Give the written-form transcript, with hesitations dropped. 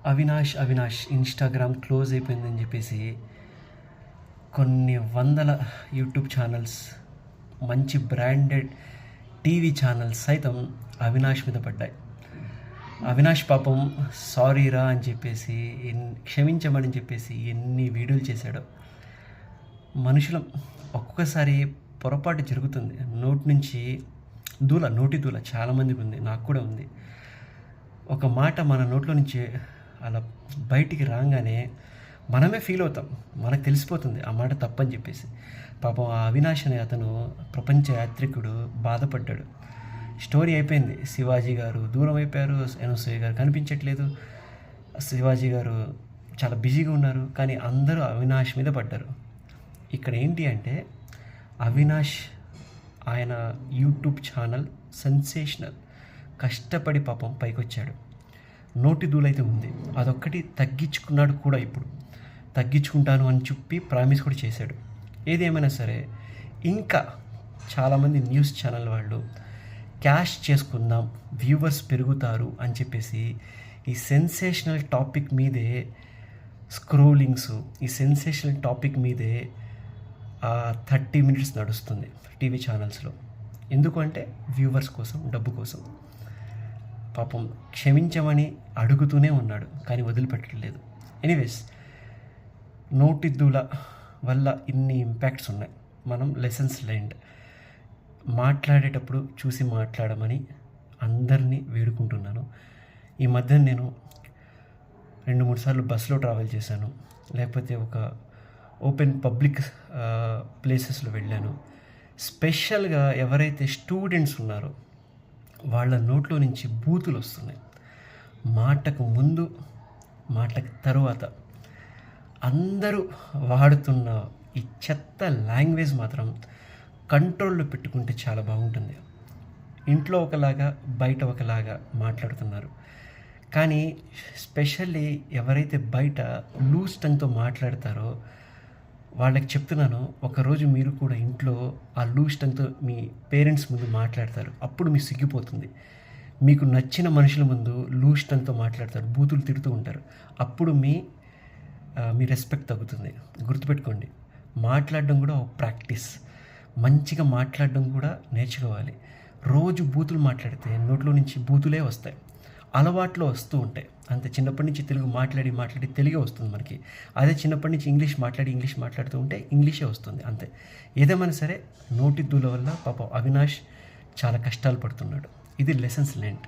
Avinash Instagram close అయిపోయిందని చెప్పేసి కొన్ని వందల యూట్యూబ్ ఛానల్స్, మంచి బ్రాండెడ్ టీవీ ఛానల్స్ సైతం అవినాష్ మీద పడ్డాయి. అవినాష్ పాపం సారీరా అని చెప్పేసి, క్షమించమని చెప్పేసి ఎన్ని వీడియోలు చేశాడో. మనుషులం, ఒక్కొక్కసారి పొరపాటు జరుగుతుంది. నోటి దూల చాలామందికి ఉంది, నాకు కూడా ఉంది. ఒక మాట మన నోట్లో నుంచి అలా బయటికి రాగానే మనమే ఫీల్ అవుతాం, మనకు తెలిసిపోతుంది ఆ మాట తప్పని చెప్పేసి. పాపం ఆ అవినాష్ అనే అతను ప్రపంచ యాత్రికుడు బాధపడ్డాడు. స్టోరీ అయిపోయింది. శివాజీ గారు దూరం అయిపోయారు, అనసూయ గారు కనిపించట్లేదు, శివాజీ గారు చాలా బిజీగా ఉన్నారు, కానీ అందరూ అవినాష్ మీద పడ్డారు. ఇక్కడ ఏంటి అంటే అవినాష్ ఆయన యూట్యూబ్ ఛానల్ సెన్సేషనల్, కష్టపడి పాపం పైకొచ్చాడు. నోటి దూలైతే ఉంది, అదొక్కటి తగ్గించుకున్నాడు కూడా. ఇప్పుడు తగ్గించుకుంటాను అని చెప్పి ప్రామిస్ కూడా చేశాడు. ఏదేమైనా సరే ఇంకా చాలామంది న్యూస్ ఛానల్ వాళ్ళు క్యాష్ చేసుకుందాం, వ్యూవర్స్ పెరుగుతారు అని చెప్పేసి ఈ సెన్సేషనల్ టాపిక్ మీదే స్క్రోలింగ్స్, ఈ సెన్సేషనల్ టాపిక్ మీదే 30 minutes నడుస్తుంది టీవీ ఛానల్స్లో. ఎందుకంటే వ్యూవర్స్ కోసం, డబ్బు కోసం. పాపం క్షమించమని అడుగుతూనే ఉన్నాడు, కానీ వదిలిపెట్టలేదు. ఎనీవేస్, నోటి దూల వల్ల ఇన్ని ఇంపాక్ట్స్ ఉన్నాయి. మనం లెసన్స్ లెర్న్డ్. మాట్లాడేటప్పుడు చూసి మాట్లాడమని అందరినీ వేడుకుంటున్నాను. ఈ మధ్య నేను 2-3 సార్లు బస్సులో ట్రావెల్ చేశాను, లేకపోతే ఒక ఓపెన్ పబ్లిక్ ప్లేసెస్లో వెళ్ళాను. స్పెషల్గా ఎవరైతే స్టూడెంట్స్ ఉన్నారో వాళ్ళ నోట్లో నుంచి బూతులు వస్తున్నాయి. మాటకు ముందు, మాటకు తరువాత అందరూ వాడుతున్న ఈ చెత్త లాంగ్వేజ్ మాత్రం కంట్రోల్లో పెట్టుకుంటే చాలా బాగుంటుంది. ఇంట్లో ఒకలాగా, బయట ఒకలాగా మాట్లాడుతున్నారు. కానీ స్పెషల్లీ ఎవరైతే బయట లూజ్ టంగ్తో మాట్లాడతారో వాళ్ళకి చెప్తున్నాను, ఒకరోజు మీరు కూడా ఇంట్లో ఆ లూజ్ టంగ్తో మీ పేరెంట్స్ ముందు మాట్లాడతారు. అప్పుడు మీకు సిగ్గిపోతుంది. మీకు నచ్చిన మనుషుల ముందు లూజ్ టంగ్తో మాట్లాడతారు, బూతులు తిడుతూ ఉంటారు. అప్పుడు మీ రెస్పెక్ట్ తగ్గుతుంది. గుర్తుపెట్టుకోండి, మాట్లాడడం కూడా ఒక ప్రాక్టీస్. మంచిగా మాట్లాడడం కూడా నేర్చుకోవాలి. రోజు బూతులు మాట్లాడితే నోట్లో నుంచి బూతులే వస్తాయి, అలవాట్లో వస్తూ ఉంటాయి. అంతే. చిన్నప్పటి నుంచి తెలుగు మాట్లాడి తెలుగే వస్తుంది మనకి. అదే చిన్నప్పటి నుంచి ఇంగ్లీష్ మాట్లాడుతూ ఉంటే ఇంగ్లీషే వస్తుంది. అంతే. ఏదేమైనా సరే నోటి దూల వల్ల పాపం అవినాష్ చాలా కష్టాలు పడుతున్నాడు. ఇది లెసన్స్ లెర్న్డ్.